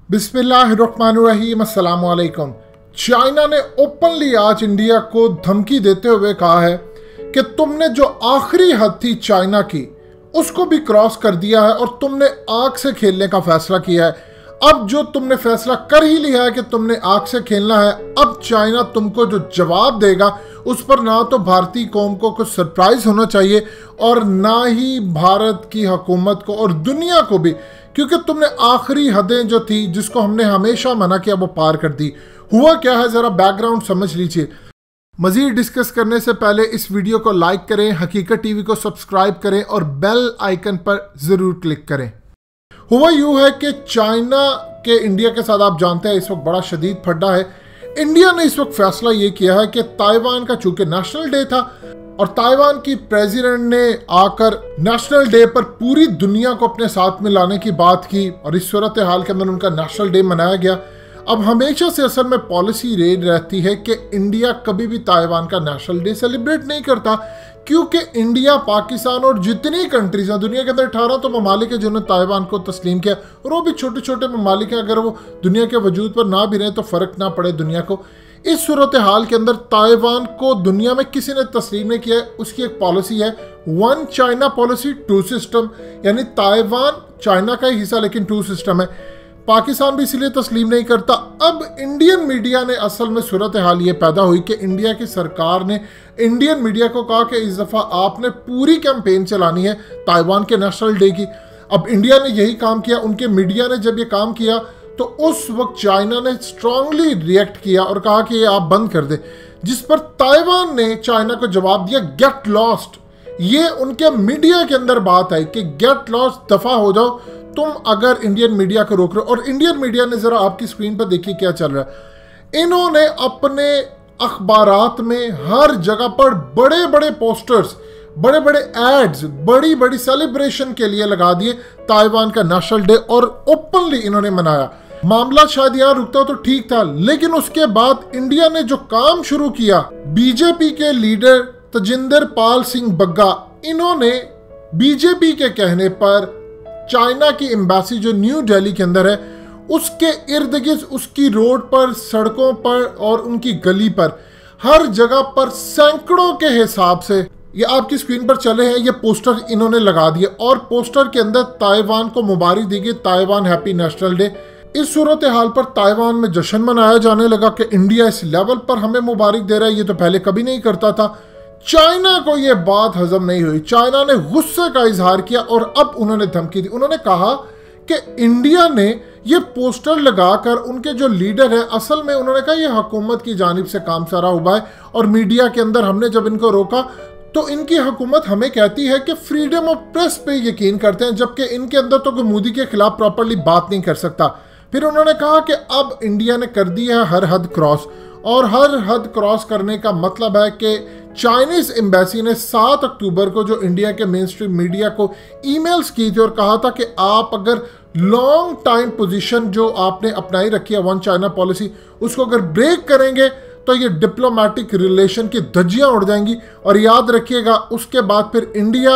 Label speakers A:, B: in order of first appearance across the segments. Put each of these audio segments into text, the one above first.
A: बिस्मिल्लाहिर्रहमानिर्रहीम, अस्सलाम वालेकुम। चाइना ने ओपनली आज इंडिया को धमकी देते हुए कहा है कि तुमने जो आखिरी हद थी चाइना की उसको भी क्रॉस कर दिया है और तुमने आग से खेलने का फैसला किया है। अब जो तुमने फैसला कर ही लिया है कि तुमने आग से खेलना है, अब चाइना तुमको जो जवाब देगा उस पर ना तो भारतीय कौम को कुछ सरप्राइज होना चाहिए और ना ही भारत की हुकूमत को और दुनिया को भी, क्योंकि तुमने आखिरी हदें जो थी जिसको हमने हमेशा मना किया वो पार कर दी। हुआ क्या है जरा बैकग्राउंड समझ लीजिए। मजीद डिस्कस करने से पहले इस वीडियो को लाइक करें, हकीकत टीवी को सब्सक्राइब करें और बेल आइकन पर जरूर क्लिक करें। हुआ यूं है कि चाइना के इंडिया के साथ आप जानते हैं इस वक्त बड़ा शदीद फड्डा है। इंडिया ने इस वक्त फैसला ये किया है कि ताइवान का चूंकि नेशनल डे था और ताइवान की प्रेसिडेंट ने आकर नेशनल डे पर पूरी दुनिया को अपने साथ में लाने की बात की और इस सूरत हाल के अंदर उनका नेशनल डे मनाया गया। अब हमेशा से असल में पॉलिसी ये रहती है कि इंडिया कभी भी ताइवान का नेशनल डे सेलिब्रेट नहीं करता, क्योंकि इंडिया, पाकिस्तान और जितनी कंट्रीज हैं दुनिया के अंदर 18 तो ममालिक है जिन्होंने ताइवान को तस्लीम किया और वो भी छोटे छोटे ममालिक हैं। अगर वो दुनिया के वजूद पर ना भी रहे तो फ़र्क ना पड़े दुनिया को। इस सूरत हाल के अंदर ताइवान को दुनिया में किसी ने तस्लीम नहीं किया है। उसकी एक पॉलिसी है one China policy two system, यानी ताइवान चाइना का ही हिस्सा लेकिन टू सिस्टम है। पाकिस्तान भी इसलिए तस्लीम नहीं करता। अब इंडियन मीडिया ने असल में सूरत हाल ये पैदा हुई कि इंडिया की सरकार ने इंडियन मीडिया को कहा कि इस दफ़ा आपने पूरी कैंपेन चलानी है ताइवान के नेशनल डे की। अब इंडिया ने यही काम किया। उनके मीडिया ने जब ये काम किया तो उस वक्त चाइना ने स्ट्रांगली रिएक्ट किया और कहा कि ये आप बंद कर दे, जिस पर ताइवान ने चाइना को जवाब दिया गेट लॉस्ट। ये उनके मीडिया के अंदर बात आई कि गेट लॉस्ट, दफा हो जाओ तुम अगर इंडियन मीडिया को रोक रहे हो। और इंडियन मीडिया ने जरा आपकी स्क्रीन पर देखिए क्या चल रहा है। इन्होंने अपने अखबारात में हर जगह पर बड़े बड़े पोस्टर्स, बड़े बड़े एड्स, बड़ी बड़ी सेलिब्रेशन के लिए लगा दिए ताइवान का नेशनल डे और ओपनली इन्होंने मनाया। मामला शायद यहाँ रुकता तो ठीक था, लेकिन उसके बाद इंडिया ने जो काम शुरू किया, बीजेपी के लीडर तजिंदर पाल सिंह बग्गा, इन्होंने बीजेपी के कहने पर चाइना की एम्बेसी जो न्यू दिल्ली के अंदर है उसके इर्द गिर्द, उसकी रोड पर, सड़कों पर और उनकी गली पर हर जगह पर सैकड़ों के हिसाब से, ये आपकी स्क्रीन पर चले हैं, ये पोस्टर इन्होंने लगा दिए और पोस्टर के अंदर ताइवान को मुबारक दी गई, ताइवान हैप्पी नेशनल डे। इस सूरत हाल पर ताइवान में जश्न मनाया जाने लगा कि इंडिया इस लेवल पर हमें मुबारक दे रहा है, ये तो पहले कभी नहीं करता था। चाइना को यह बात हजम नहीं हुई। चाइना ने गुस्से का इजहार किया और अब उन्होंने धमकी दी। उन्होंने कहा कि इंडिया ने यह पोस्टर लगाकर उनके जो लीडर हैं, असल में उन्होंने कहा यह हुकूमत की जानिब से काम सारा हुआ है और मीडिया के अंदर हमने जब इनको रोका तो इनकी हुकूमत हमें कहती है कि फ्रीडम ऑफ प्रेस पे यकीन करते हैं, जबकि इनके अंदर तो कोई मोदी के खिलाफ प्रॉपरली बात नहीं कर सकता। फिर उन्होंने कहा कि अब इंडिया ने कर दी है हर हद क्रॉस, और हर हद क्रॉस करने का मतलब है कि चाइनीज एम्बेसी ने 7 अक्टूबर को जो इंडिया के मेन स्ट्रीम मीडिया को ईमेल्स की थी और कहा था कि आप अगर लॉन्ग टाइम पोजीशन जो आपने अपनाई रखी है वन चाइना पॉलिसी, उसको अगर ब्रेक करेंगे तो ये डिप्लोमेटिक रिलेशन की धज्जियां उड़ जाएंगी। और याद रखिएगा उसके बाद फिर इंडिया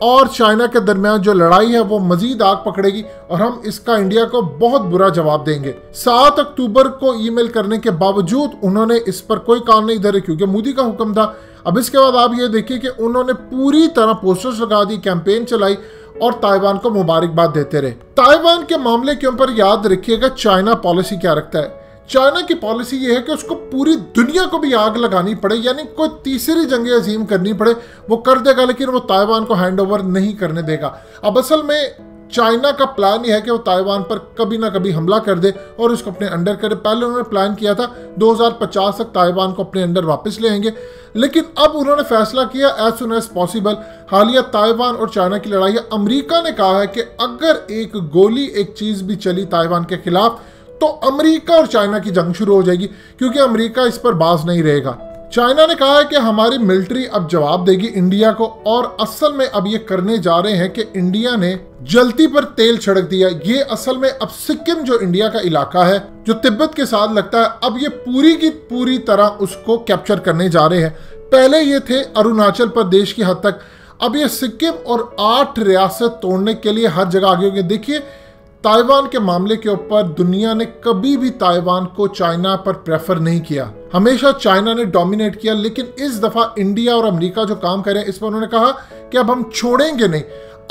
A: और चाइना के दरमियान जो लड़ाई है वो मजीद आग पकड़ेगी और हम इसका इंडिया को बहुत बुरा जवाब देंगे। 7 अक्टूबर को ईमेल करने के बावजूद उन्होंने इस पर कोई कान नहीं धरे क्योंकि मोदी का हुक्म था। अब इसके बाद आप ये देखिए कि उन्होंने पूरी तरह पोस्टर्स लगा दी, कैंपेन चलाई और ताइवान को मुबारकबाद देते रहे। ताइवान के मामले के ऊपर याद रखिएगा चाइना पॉलिसी क्या रखता है। चाइना की पॉलिसी ये है कि उसको पूरी दुनिया को भी आग लगानी पड़े, यानी कोई तीसरी जंग अजीम करनी पड़े वो कर देगा, लेकिन वो ताइवान को हैंड ओवर नहीं करने देगा। अब असल में चाइना का प्लान ये है कि वो ताइवान पर कभी ना कभी हमला कर दे और उसको अपने अंडर करे। पहले उन्होंने प्लान किया था 2050 तक ताइवान को अपने अंडर वापस ले आएंगे, लेकिन अब उन्होंने फैसला किया एज सुन एज पॉसिबल। हालिया ताइवान और चाइना की लड़ाई है। अमेरिका ने कहा है कि अगर एक गोली, एक चीज भी चली ताइवान के खिलाफ तो अमेरिका और चाइना की जंग शुरू हो जाएगी, क्योंकि अमेरिका इस पर बाज नहीं रहेगा। चाइना ने कहा है कि हमारी मिलिट्री अब जवाब देगी इंडिया को, और असल में अब ये करने जा रहे हैं कि इंडिया ने जलती पर तेल छिड़क दिया। ये असल में अब सिक्किम जो इंडिया का इलाका है जो तिब्बत के साथ लगता है, अब ये पूरी की पूरी तरह उसको कैप्चर करने जा रहे हैं। पहले ये थे अरुणाचल प्रदेश की हद तक, अब ये सिक्किम और 8 रियासत तोड़ने के लिए हर जगह आगे होंगे। देखिए ताइवान के मामले के ऊपर दुनिया ने कभी भी ताइवान को चाइना पर प्रेफर नहीं किया, हमेशा चाइना ने डोमिनेट किया। लेकिन इस दफा इंडिया और अमेरिका जो काम कर रहे हैं इस पर उन्होंने कहा कि अब हम छोड़ेंगे नहीं।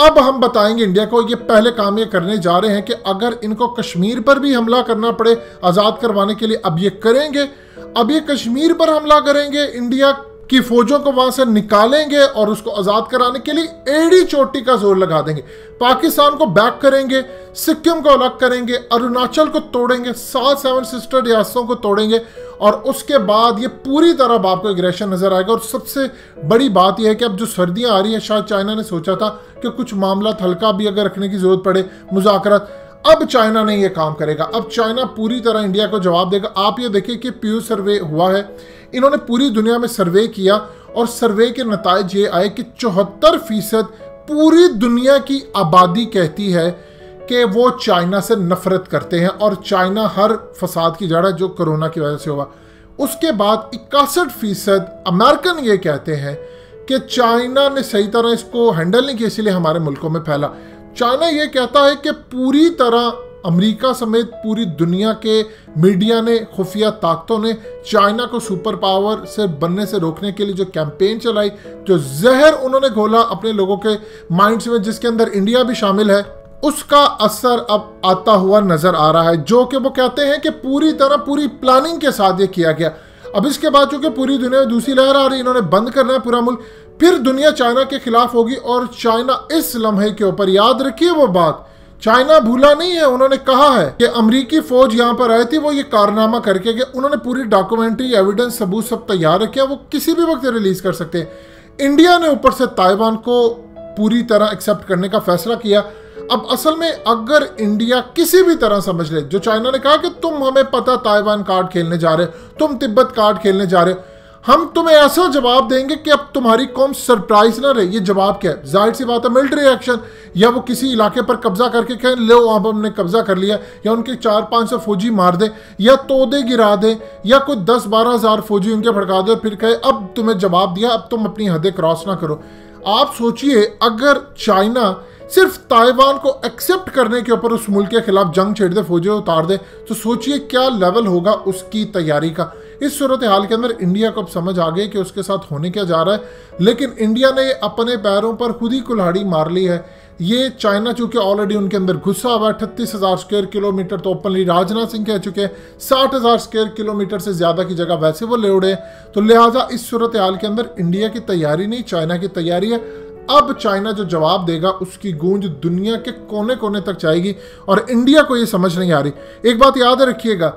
A: अब हम बताएंगे इंडिया को, ये पहले काम ये करने जा रहे हैं कि अगर इनको कश्मीर पर भी हमला करना पड़े आजाद करवाने के लिए, अब ये करेंगे। अब ये कश्मीर पर हमला करेंगे, इंडिया की फौजों को वहां से निकालेंगे और उसको आजाद कराने के लिए एड़ी चोटी का जोर लगा देंगे। पाकिस्तान को बैक करेंगे, सिक्किम को अलग करेंगे, अरुणाचल को तोड़ेंगे, 7 सिस्टर रियासतों को तोड़ेंगे और उसके बाद ये पूरी तरह आपको एग्रेशन नजर आएगा। और सबसे बड़ी बात यह है कि अब जो सर्दियां आ रही है, शायद चाइना ने सोचा था कि कुछ मामला हल्का भी अगर रखने की जरूरत पड़े, मुज़ाकरात, अब चाइना नहीं ये काम करेगा। अब चाइना पूरी तरह इंडिया को जवाब देगा। आप ये देखिए कि पीयू सर्वे हुआ है, इन्होंने पूरी दुनिया में सर्वे किया और सर्वे के नताइज ये आए कि 74% पूरी दुनिया की आबादी कहती है कि वो चाइना से नफरत करते हैं और चाइना हर फसाद की जड़ है जो कोरोना की वजह से हुआ। उसके बाद 61% अमेरिकन ये कहते हैं कि चाइना ने सही तरह इसको हैंडल नहीं किया, इसलिए हमारे मुल्कों में फैला। चाइना ये कहता है कि पूरी तरह अमेरिका समेत पूरी दुनिया के मीडिया ने, खुफिया ताकतों ने चाइना को सुपर पावर से बनने से रोकने के लिए जो कैंपेन चलाई, जो जहर उन्होंने घोला अपने लोगों के माइंड्स में, जिसके अंदर इंडिया भी शामिल है, उसका असर अब आता हुआ नजर आ रहा है। जो कि वो कहते हैं कि पूरी तरह पूरी प्लानिंग के साथ ये किया गया। अब इसके बाद चूंकि पूरी दुनिया में दूसरी लहर आ रही, इन्होंने बंद करना है पूरा मुल्क, फिर दुनिया चाइना के खिलाफ होगी। और चाइना इस लम्हे के ऊपर, याद रखिए वो बात, चाइना भूला नहीं है। उन्होंने कहा है कि अमेरिकी फौज यहां पर आई थी, वो ये कारनामा करके गए। उन्होंने पूरी डॉक्यूमेंट्री, एविडेंस, सबूत सब तैयार रखे हैं, वो किसी भी वक्त रिलीज कर सकते हैं। इंडिया ने ऊपर से ताइवान को पूरी तरह एक्सेप्ट करने का फैसला किया। अब असल में अगर इंडिया किसी भी तरह समझ ले, जो चाइना ने कहा कि तुम हमें पता ताइवान कार्ड खेलने जा रहे हो, तुम तिब्बत कार्ड खेलने जा रहे हो, हम तुम्हें ऐसा जवाब देंगे कि अब तुम्हारी कौम सरप्राइज ना रहे। ये जवाब क्या है? जाहिर सी बात है, मिलिट्री एक्शन, या वो किसी इलाके पर कब्जा करके कहें लो अब हमने कब्जा कर लिया, या उनके 400-500 फौजी मार दें, या तोदे गिरा दें, या कोई 10-12 हज़ार फौजी उनके भड़का दे और फिर कहे अब तुम्हें जवाब दिया, अब तुम अपनी हदें क्रॉस ना करो। आप सोचिए अगर चाइना सिर्फ ताइवान को एक्सेप्ट करने के ऊपर उस मुल्क के खिलाफ जंग छेड़ दे, फौजी उतार दे, तो सोचिए क्या लेवल होगा उसकी तैयारी का। इस सूरत हाल के अंदर इंडिया को अब समझ आ गई कि उसके साथ होने क्या जा रहा है। लेकिन इंडिया ने अपने पैरों पर खुद ही कुल्हाड़ी मार ली है। ये चाइना चूंकि ऑलरेडी उनके अंदर घुसा हुआ, 38,000 स्क्वायर किलोमीटर तो ओपनली राजनाथ सिंह कह चुके हैं, 60,000 स्क्वायर किलोमीटर से ज्यादा की जगह वैसे वो ले उड़े। तो लिहाजा इस सूरत हाल के अंदर इंडिया की तैयारी नहीं, चाइना की तैयारी है। अब चाइना जो जवाब देगा उसकी गूंज दुनिया के कोने कोने तक जाएगी और इंडिया को ये समझ नहीं आ रही। एक बात याद रखिएगा,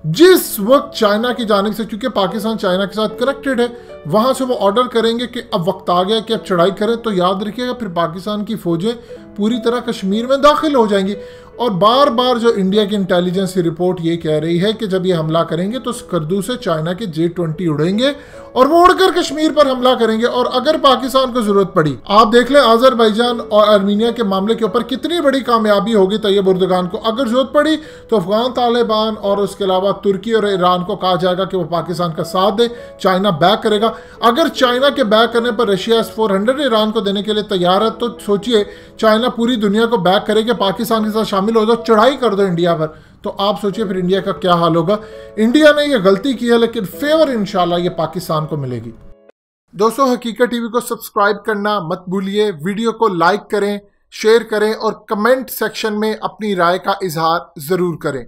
A: जिस वक्त चाइना की जानिब से, क्योंकि पाकिस्तान चाइना के साथ कनेक्टेड है, वहां से वो ऑर्डर करेंगे कि अब वक्त आ गया कि अब चढ़ाई करें, तो याद रखिएगा फिर पाकिस्तान की फौजें पूरी तरह कश्मीर में दाखिल हो जाएंगी। और बार बार जो इंडिया की इंटेलिजेंस की रिपोर्ट ये कह रही है कि जब ये हमला करेंगे तो स्कर्दू से चाइना के J-20 उड़ेंगे और वो उड़कर कश्मीर पर हमला करेंगे। और अगर पाकिस्तान को जरूरत पड़ी, आप देख लें अजरबैजान और आर्मीनिया के मामले के ऊपर कितनी बड़ी कामयाबी होगी तैयब उर्दगान को। अगर जरूरत पड़ी तो अफगान तालिबान और उसके अलावा तुर्की और ईरान को कहा जाएगा कि वो पाकिस्तान का साथ दे, चाइना बैक करेगा। अगर चाइना के बैक करने पर रशिया S-400 ईरान को देने के लिए तैयार है, तो सोचिए चाइना पूरी दुनिया को बैक करेगा, पाकिस्तान के साथ शामिल हो जाओ, चढ़ाई कर दो इंडिया पर, तो आप सोचिए फिर इंडिया का क्या हाल होगा। इंडिया ने ये गलती की है, लेकिन फेवर इंशाल्लाह ये पाकिस्तान को मिलेगी। दोस्तों, हकीकत टीवी को सब्सक्राइब करना मत भूलिए, वीडियो को लाइक करें, शेयर करें और कमेंट सेक्शन में अपनी राय का इजहार जरूर करें।